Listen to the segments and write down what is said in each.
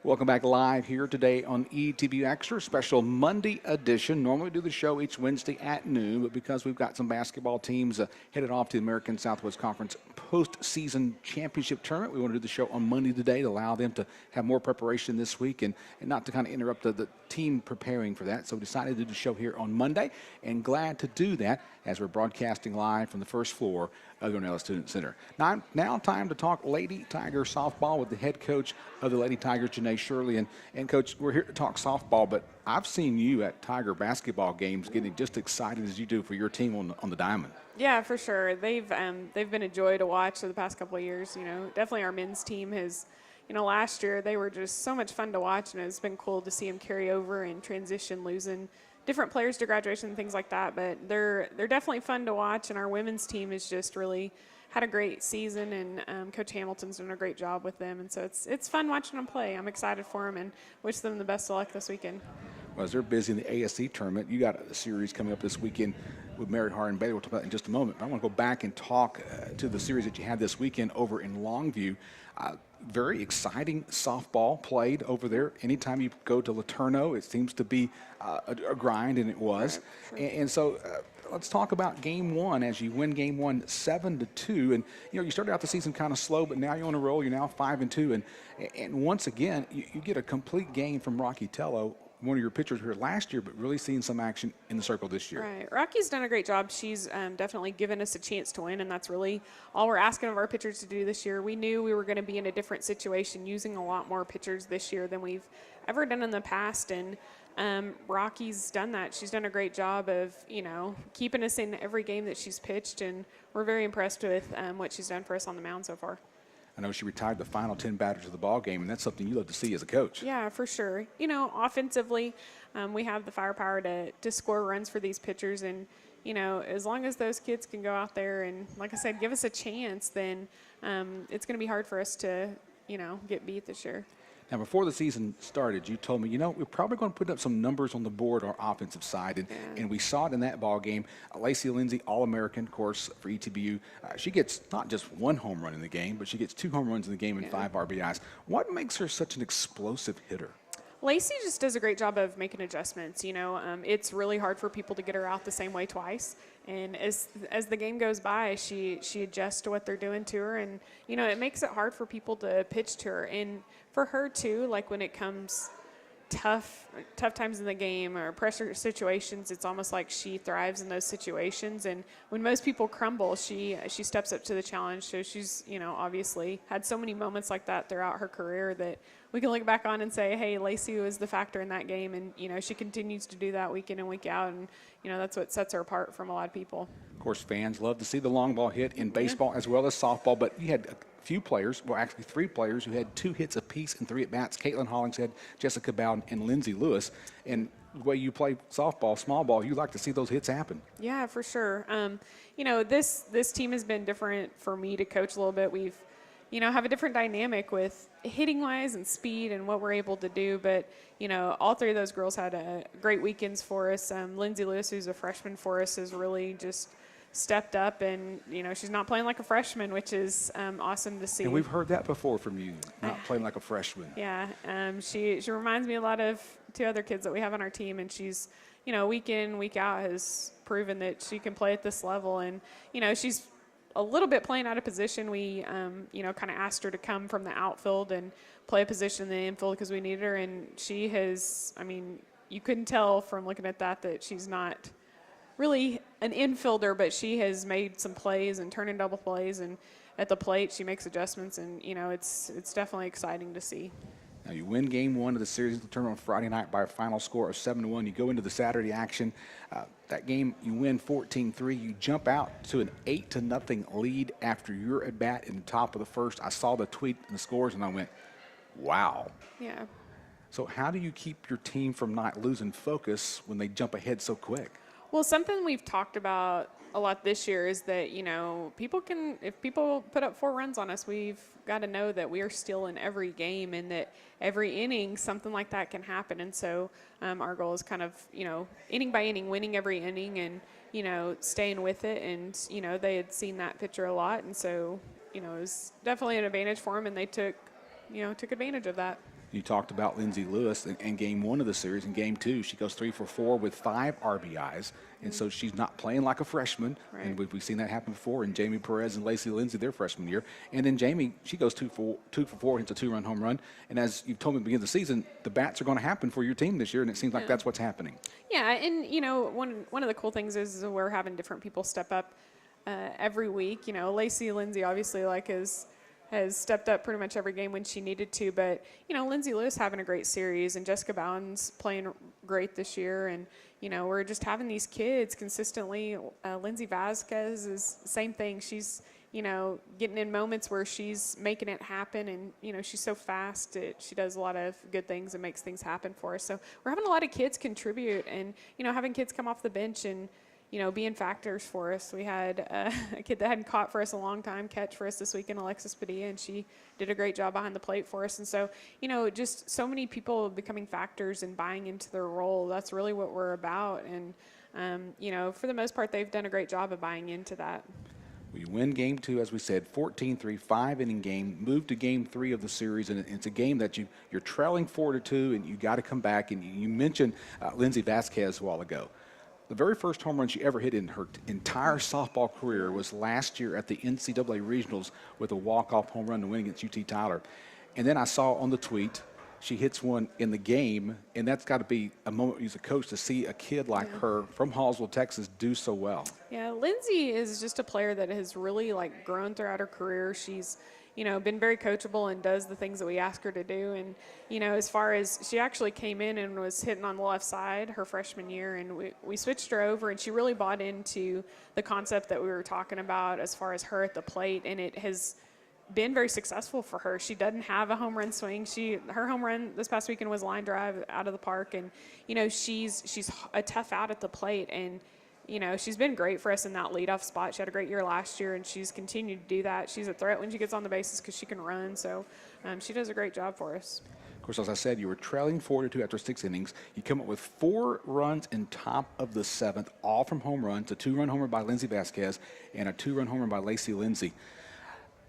Welcome back live here today on ETBU Extra, special Monday edition. Normally we do the show each Wednesday at noon, but because we've got some basketball teams headed off to the American Southwest Conference postseason championship tournament, we want to do the show on Monday today to allow them to have more preparation this week and not to kind of interrupt the team preparing for that. So we decided to do the show here on Monday, and glad to do that as we're broadcasting live from the first floor of the Ornella Student Center. Now time to talk Lady Tiger softball with the head coach of the Lady Tigers, Janae, Shirley. And Coach, we're here to talk softball, but I've seen you at Tiger basketball games getting just excited as you do for your team on the diamond. Yeah, for sure. They've been a joy to watch for the past couple of years. You know, definitely our men's team has, last year they were just so much fun to watch, and it's been cool to see them carry over and transition, losing different players to graduation and things like that. But they're definitely fun to watch, and our women's team has just really had a great season, and Coach Hamilton's doing a great job with them. And so it's fun watching them play. I'm excited for them and wish them the best of luck this weekend. Well, as they're busy in the ASC tournament, you got a series coming up this weekend with Merritt Hardin Bailey. We'll talk about that in just a moment. But I want to go back and talk to the series that you had this weekend over in Longview. Very exciting softball played over there. Anytime you go to Laterno, it seems to be a grind, and it was. Right, sure. And so let's talk about game one as you win game one 7-2. And, you started out the season kind of slow, but now you're on a roll. You're now 5-2. And once again, you get a complete game from Rocky Tello, one of your pitchers here last year, but really seeing some action in the circle this year. Right. Rocky's done a great job. She's definitely given us a chance to win, and that's really all we're asking of our pitchers to do this year. We knew we were going to be in a different situation, using a lot more pitchers this year than we've ever done in the past, and Rocky's done that. She's done a great job of, keeping us in every game that she's pitched, and we're very impressed with what she's done for us on the mound so far. I know she retired the final 10 batters of the ball game, and that's something you love to see as a coach. Yeah, for sure. Offensively, we have the firepower to score runs for these pitchers, and, as long as those kids can go out there and, like I said, give us a chance, then it's going to be hard for us to, get beat this year. Now, before the season started, you told me, we're probably going to put up some numbers on the board, our offensive side, and we saw it in that ball game. Lacey Lindsay, All-American, of course, for ETBU. She gets not just one home run in the game, but she gets 2 home runs in the game and 5 RBIs. What makes her such an explosive hitter? Lacey just does a great job of making adjustments. It's really hard for people to get her out the same way twice. And as the game goes by, she adjusts to what they're doing to her. And, it makes it hard for people to pitch to her. And for her, too, like when it comes tough times in the game or pressure situations, it's almost like she thrives in those situations. And when most people crumble, she steps up to the challenge. So she's, obviously had so many moments like that throughout her career that we can look back on and say, hey, Lacey was the factor in that game. And, she continues to do that week in and week out. And, that's what sets her apart from a lot of people. Of course, fans love to see the long ball hit in baseball as well as softball, but you had a few players, well, actually 3 players who had 2 hits apiece in 3 at-bats. Caitlin Hollingshead, Jessica Bowden, and Lindsay Lewis. And the way you play softball, small ball, you like to see those hits happen. Yeah, for sure. This team has been different for me to coach a little bit. We've, have a different dynamic with hitting-wise and speed and what we're able to do. But, all 3 of those girls had great weekends for us. Lindsay Lewis, who's a freshman for us, has really just stepped up, and she's not playing like a freshman, which is awesome to see. And we've heard that before from you, not playing like a freshman. Yeah, she reminds me a lot of 2 other kids that we have on our team, and she's week in, week out has proven that she can play at this level, and she's a little bit playing out of position. We kind of asked her to come from the outfield and play a position in the infield because we needed her, and she has, you couldn't tell from looking at that she's not really an infielder, but she has made some plays and turning double plays, and at the plate she makes adjustments, and it's definitely exciting to see. Now you win game 1 of the series of the tournament on Friday night by a final score of 7-1. You go into the Saturday action. That game you win 14-3. You jump out to an 8-0 lead after your at bat in the top of the first. I saw the tweet and the scores, and I went, wow. Yeah. So how do you keep your team from not losing focus when they jump ahead so quick? Well, something we've talked about a lot this year is that, if people put up 4 runs on us, we've got to know that we are still in every game, and that every inning, something like that can happen. And so our goal is kind of, inning by inning, winning every inning and, staying with it. And, they had seen that pitcher a lot. And so, it was definitely an advantage for them, and they took advantage of that. You talked about Lindsey Lewis in game one of the series. In game two, she goes 3 for 4 with 5 RBIs. And so she's not playing like a freshman. Right. And we've seen that happen before in Jamie Perez and Lacey Lindsay their freshman year. And then Jamie, she goes 2 for 4, hits a 2-run home run. And as you've told me at the beginning of the season, the bats are going to happen for your team this year, and it seems like that's what's happening. Yeah, and, one of the cool things is we're having different people step up every week. Lacey Lindsay obviously has stepped up pretty much every game when she needed to. But, Lindsay Lewis having a great series, and Jessica Bowen's playing great this year. And, we're just having these kids consistently. Lindsay Vasquez is the same thing. She's, getting in moments where she's making it happen. And, she's so fast. She does a lot of good things and makes things happen for us. So we're having a lot of kids contribute, and, having kids come off the bench and, being factors for us. We had a kid that hadn't caught for us a long time catch for us this weekend, Alexis Padilla, and she did a great job behind the plate for us. And so, just so many people becoming factors and buying into their role. That's really what we're about. And, for the most part, they've done a great job of buying into that. We win game 2, as we said, 14-3, 5-inning game, move to game 3 of the series, and it's a game that you're trailing 4-2, and you got to come back. And you mentioned Lindsay Vasquez a while ago. The very first home run she ever hit in her entire softball career was last year at the NCAA Regionals with a walk-off home run to win against UT Tyler. And then I saw on the tweet she hits one in the game, and that's got to be a moment as a coach to see a kid like her from Hallsville, Texas, do so well. Yeah, Lindsay is just a player that has really grown throughout her career. She's been very coachable and does the things that we ask her to do. And, as far as she actually came in and was hitting on the left side her freshman year, and we switched her over, and she really bought into the concept that we were talking about as far as her at the plate, and it has been very successful for her. She doesn't have a home run swing. Her home run this past weekend was a line drive out of the park, and, she's a tough out at the plate, and she's been great for us in that leadoff spot. She had a great year last year, and she's continued to do that. She's a threat when she gets on the bases because she can run. So she does a great job for us. Of course, as I said, you were trailing 4-2 after 6 innings. You come up with 4 runs in top of the 7th, all from home runs, a 2-run homer by Lindsay Vasquez and a 2-run homer by Lacey Lindsay.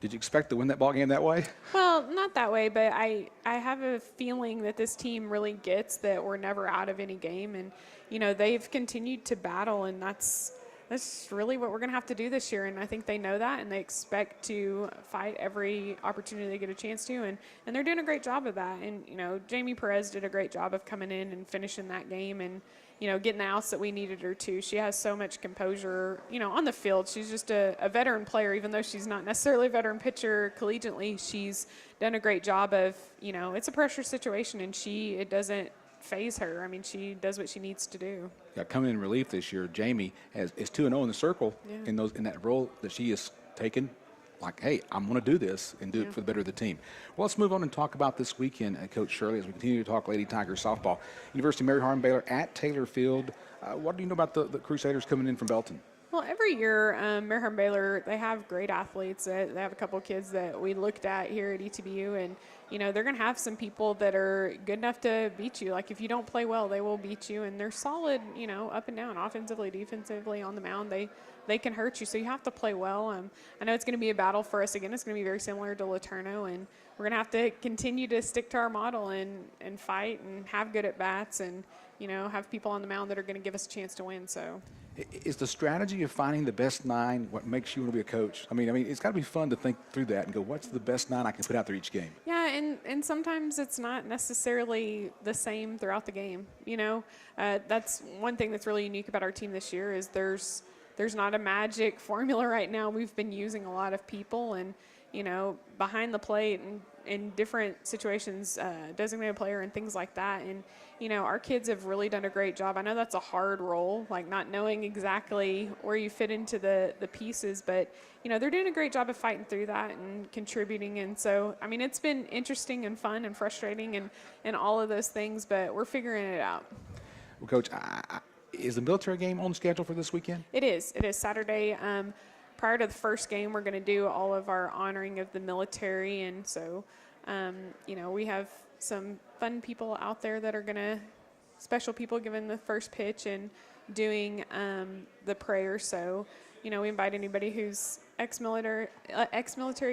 Did you expect to win that ball game that way? Well, not that way, but I have a feeling that this team really gets that we're never out of any game. And, they've continued to battle, and that's really what we're going to have to do this year. And I think they know that, and they expect to fight every opportunity they get a chance to. And they're doing a great job of that. And, Jamie Perez did a great job of coming in and finishing that game and, getting the outs that we needed her to. She has so much composure, on the field. She's just a veteran player, even though she's not necessarily a veteran pitcher collegiately. She's done a great job of, it's a pressure situation, and it doesn't phase her. I mean, she does what she needs to do. Yeah, coming in relief this year, Jamie is 2-0 in the circle in that role that she has taken. Like, hey, I'm going to do this and do it for the better of the team. Well, let's move on and talk about this weekend, Coach Shirley, as we continue to talk Lady Tiger softball. University of Mary Hardin Baylor at Taylor Field. What do you know about the Crusaders coming in from Belton? Well, every year, Mary Hardin Baylor, they have great athletes. They have a couple of kids that we looked at here at ETBU, and they're going to have some people that are good enough to beat you. Like, if you don't play well, they will beat you, and they're solid, up and down, offensively, defensively, on the mound. They can hurt you, so you have to play well. I know it's going to be a battle for us. Again, it's going to be very similar to Laterno, and we're going to have to continue to stick to our model and fight and have good at-bats and, have people on the mound that are going to give us a chance to win. So, is the strategy of finding the best 9 what makes you want to be a coach? I mean, it's got to be fun to think through that and go, what's the best 9 I can put out there each game? Yeah, and sometimes it's not necessarily the same throughout the game. That's one thing that's really unique about our team this year is there's not a magic formula right now. We've been using a lot of people and, behind the plate and in different situations, designated player and things like that. And, our kids have really done a great job. I know that's a hard role, like not knowing exactly where you fit into the pieces, but, they're doing a great job of fighting through that and contributing. And so, it's been interesting and fun and frustrating and all of those things, but we're figuring it out. Well, Coach, is the military game on schedule for this weekend? It is. It is Saturday. Prior to the first game, we're going to do all of our honoring of the military. And so, we have some fun people out there that are going to, special people giving the first pitch and doing the prayer. So, we invite anybody who's ex-military,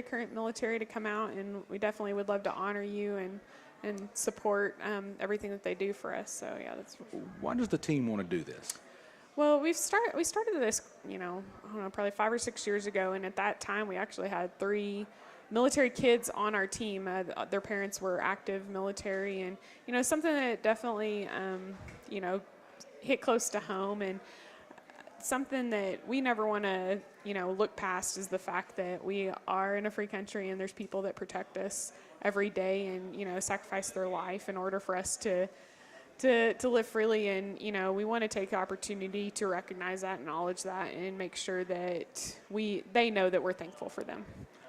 current military to come out, and we definitely would love to honor you and and support everything that they do for us. So yeah, that's. Why does the team want to do this? Well, we started this, I don't know, probably 5 or 6 years ago, and at that time we actually had 3 military kids on our team. Their parents were active military, and something that definitely hit close to home, and something that we never want to look past is the fact that we are in a free country, and there's people that protect us every day and sacrifice their life in order for us to live freely. And we want to take the opportunity to recognize that, acknowledge that, and make sure that they know that we're thankful for them.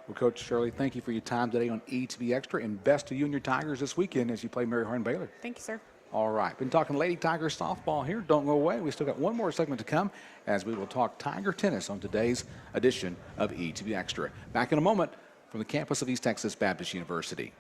Well, Coach Shirley, thank you for your time today on ETB Extra, and best to you and your Tigers this weekend as you play Mary Harlan Baylor. Thank you, sir. All right, been talking Lady Tigers softball here. Don't go away. We still got one more segment to come as we will talk Tiger tennis on today's edition of ETB Extra. Back in a moment from the campus of East Texas Baptist University.